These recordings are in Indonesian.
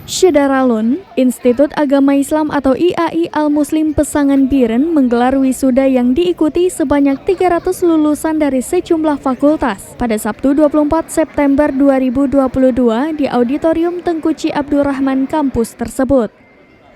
Syedaralun, Institut Agama Islam atau IAI Al-Muslim Pesangan Biren menggelar wisuda yang diikuti sebanyak 300 lulusan dari sejumlah fakultas pada Sabtu 24 September 2022 di Auditorium Tengku Chi Abdurrahman kampus tersebut.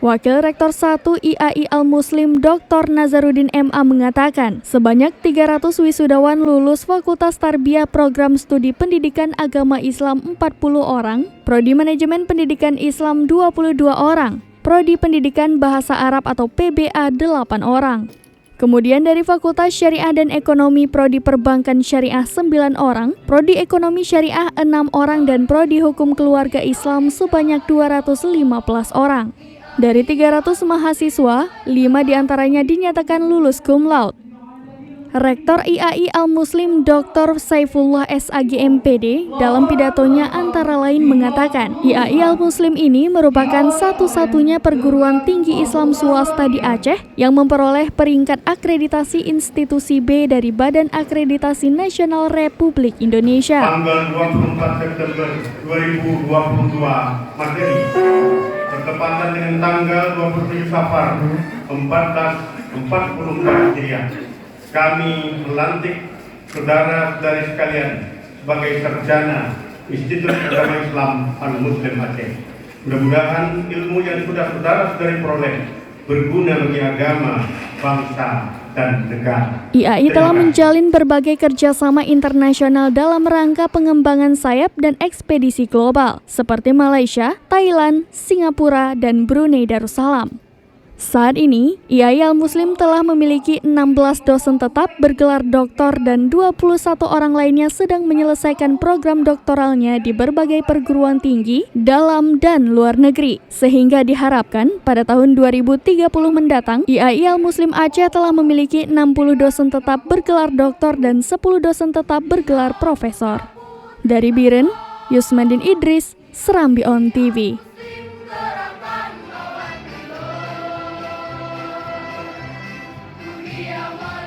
Wakil Rektor 1 IAI Al-Muslim Dr. Nazaruddin MA mengatakan, sebanyak 300 wisudawan lulus Fakultas Tarbiyah Program Studi Pendidikan Agama Islam 40 orang, Prodi Manajemen Pendidikan Islam 22 orang, Prodi Pendidikan Bahasa Arab atau PBA 8 orang. Kemudian dari Fakultas Syariah dan Ekonomi Prodi Perbankan Syariah 9 orang, Prodi Ekonomi Syariah 6 orang dan Prodi Hukum Keluarga Islam sebanyak 215 orang. Dari 300 mahasiswa, 5 diantaranya dinyatakan lulus cum laude. Rektor IAI Al-Muslim Dr. Saifullah SAG MPD dalam pidatonya antara lain mengatakan, IAI Al-Muslim ini merupakan satu-satunya perguruan tinggi Islam swasta di Aceh yang memperoleh peringkat akreditasi institusi B dari Badan Akreditasi Nasional Republik Indonesia. Tanggal 24 September 2022 materi bertepatan dengan tanggal 27 Safar 1444 Hijriah. Kami melantik saudara-saudari sekalian sebagai sarjana Institut Agama Islam Al-Muslim Aceh. Mudah-mudahan ilmu yang sudah saudara-saudari peroleh berguna bagi agama, bangsa, dan negara. IAI telah menjalin berbagai kerjasama internasional dalam rangka pengembangan sayap dan ekspedisi global, seperti Malaysia, Thailand, Singapura, dan Brunei Darussalam. Saat ini, IAI Al-Muslim telah memiliki 16 dosen tetap bergelar doktor dan 21 orang lainnya sedang menyelesaikan program doktoralnya di berbagai perguruan tinggi dalam dan luar negeri. Sehingga diharapkan pada tahun 2030 mendatang, IAI Al-Muslim Aceh telah memiliki 60 dosen tetap bergelar doktor dan 10 dosen tetap bergelar profesor. Dari Biren, Yusmandin Idris, Serambi On TV. Yeah.